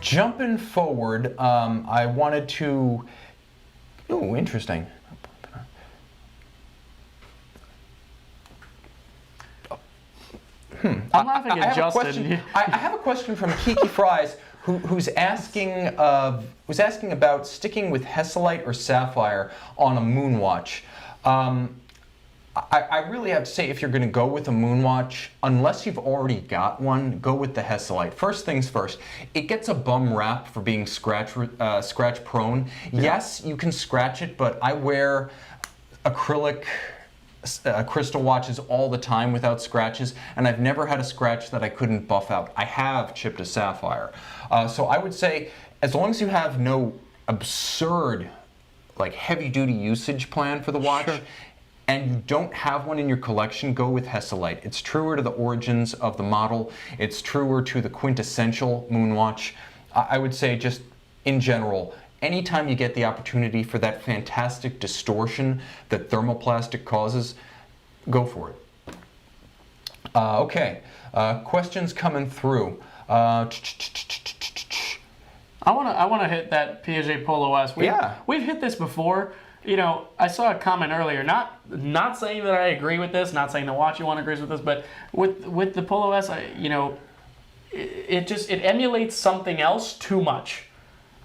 Jumping forward, I wanted to... Oh, interesting. I'm laughing at Justin. I have a question from Kiki Fries, who's asking about sticking with Hesalite or Sapphire on a Moonwatch. I really have to say, if you're going to go with a Moonwatch, unless you've already got one, go with the Hesalite. First things first, it gets a bum rap for being scratch prone. Yeah. Yes, you can scratch it, but I wear acrylic crystal watches all the time without scratches, and I've never had a scratch that I couldn't buff out. I have chipped a Sapphire. So I would say, as long as you have no absurd, like heavy-duty usage plan for the watch, sure, and you don't have one in your collection, go with Hesalite. It's truer to the origins of the model. It's truer to the quintessential Moonwatch. I would say, just in general, anytime you get the opportunity for that fantastic distortion that thermoplastic causes, go for it. Okay, questions coming through. I want to hit that Piaget Polo S. We've hit this before. You know, I saw a comment earlier, not saying that I agree with this, not saying the watch you want agrees with this, but with the Polo S, it emulates something else too much.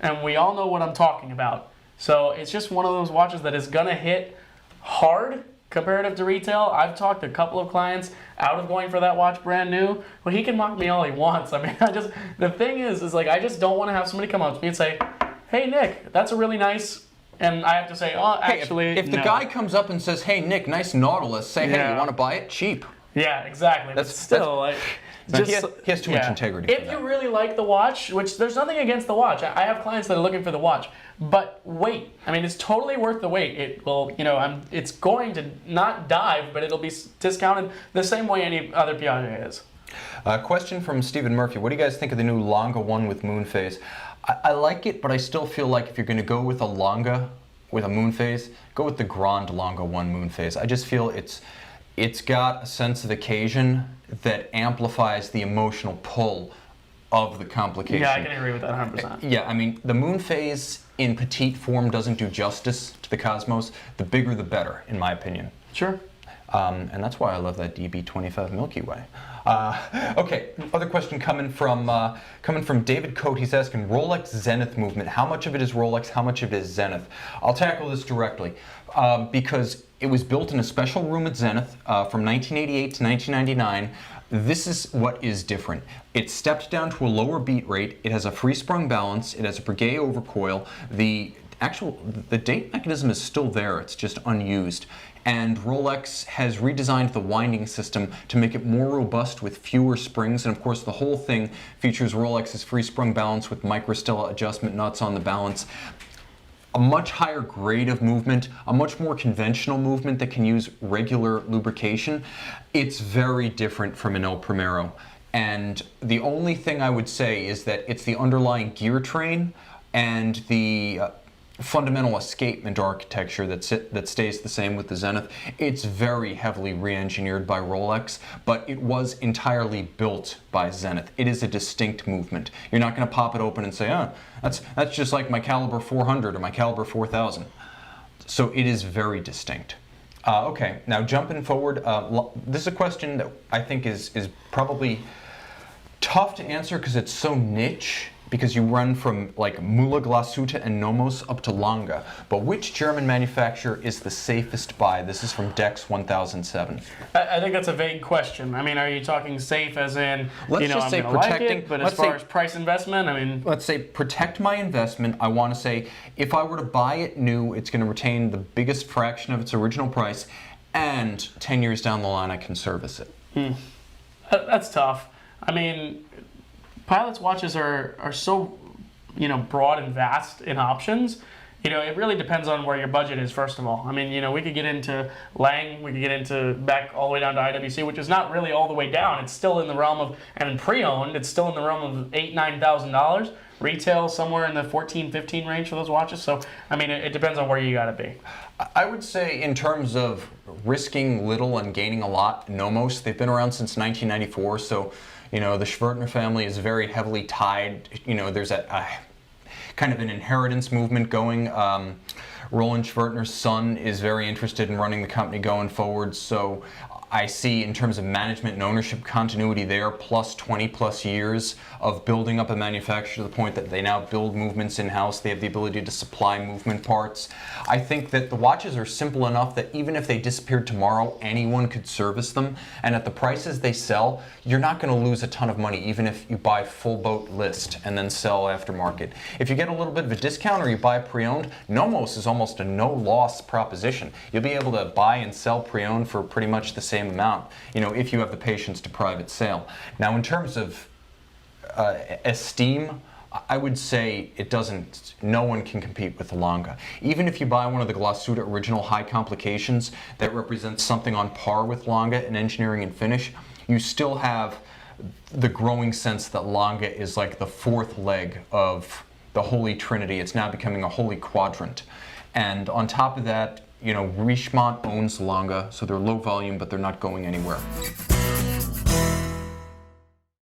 And we all know what I'm talking about. So it's just one of those watches that is going to hit hard comparative to retail. I've talked to a couple of clients out of going for that watch brand new. Well, he can mock me all he wants. I mean, the thing is like, I just don't want to have somebody come up to me and say, hey, Nick, that's a really nice... And I have to say, oh, actually, hey, if the guy comes up and says, hey, Nick, nice Nautilus, say, hey, you want to buy it? Cheap. Yeah, exactly. But still, like... He has too much integrity. If you really like the watch, which there's nothing against the watch. I have clients that are looking for the watch, but wait. I mean, it's totally worth the wait. It will, it's going to not dive, but it'll be discounted the same way any other Piaget is. Question from Stephen Murphy. What do you guys think of the new Lange one with Moonphase? I like it, but I still feel like if you're going to go with a Lange with a Moonphase, go with the Grand Lange one Moonphase. I just feel it's got a sense of occasion that amplifies the emotional pull of the complication. Yeah, I can agree with that 100%. Yeah, I mean, the Moonphase in petite form doesn't do justice to the Cosmos. The bigger the better, in my opinion. Sure. And that's why I love that DB25 Milky Way. Okay, other question coming from David Coate. He's asking, Rolex Zenith movement. How much of it is Rolex? How much of it is Zenith? I'll tackle this directly because it was built in a special room at Zenith from 1988 to 1999. This is what is different. It stepped down to a lower beat rate. It has a free sprung balance. It has a Breguet overcoil. The date mechanism is still there. It's just unused. And Rolex has redesigned the winding system to make it more robust with fewer springs. And of course, the whole thing features Rolex's free sprung balance with microstella adjustment nuts on the balance. A much higher grade of movement, a much more conventional movement that can use regular lubrication. It's very different from an El Primero. And the only thing I would say is that it's the underlying gear train and the fundamental escapement architecture that stays the same with the Zenith. It's very heavily re-engineered by Rolex, but it was entirely built by Zenith. It is a distinct movement. You're not going to pop it open and say, oh, that's just like my Caliber 400 or my Caliber 4000. So it is very distinct. Okay, now jumping forward, this is a question that I think is probably tough to answer because it's so niche, because you run from like Müller Glashütte and Nomos up to Lange. But which German manufacturer is the safest buy? This is from Dex 1007. I think that's a vague question. I mean, are you talking safe as in, let's just say protecting, like it, but as far as price investment, I mean... Let's say protect my investment. I want to say if I were to buy it new, it's going to retain the biggest fraction of its original price, and 10 years down the line, I can service it. That's tough. I mean... Pilot's watches are so, broad and vast in options. It really depends on where your budget is, first of all. I mean, we could get into Lange, we could get into back all the way down to IWC, which is not really all the way down. It's still in the realm of, and pre-owned, it's still in the realm of $8,000, $9,000. Retail somewhere in the 14, 15 range for those watches. So, I mean, it depends on where you got to be. I would say in terms of risking little and gaining a lot, Nomos, they've been around since 1994, so You know, the Schwertner family is very heavily tied. You know, there's a kind of an inheritance movement going. Roland Schwertner's son is very interested in running the company going forward, so I see in terms of management and ownership continuity there, plus 20 plus years of building up a manufacturer to the point that they now build movements in-house. They have the ability to supply movement parts. I think that the watches are simple enough that even if they disappeared tomorrow, anyone could service them. And at the prices they sell, you're not going to lose a ton of money, even if you buy full boat list and then sell aftermarket. If you get a little bit of a discount or you buy pre-owned, Nomos is almost a no-loss proposition. You'll be able to buy and sell pre-owned for pretty much the same amount, you know, if you have the patience to private sale. Now, in terms of esteem, I would say it doesn't, no one can compete with the Lange. Even if you buy one of the Glasuda original high complications that represents something on par with Lange in engineering and finish, you still have the growing sense that Lange is like the fourth leg of the Holy Trinity. It's now becoming a holy quadrant. And on top of that, you know, Richemont owns Lange, so they're low volume, but they're not going anywhere.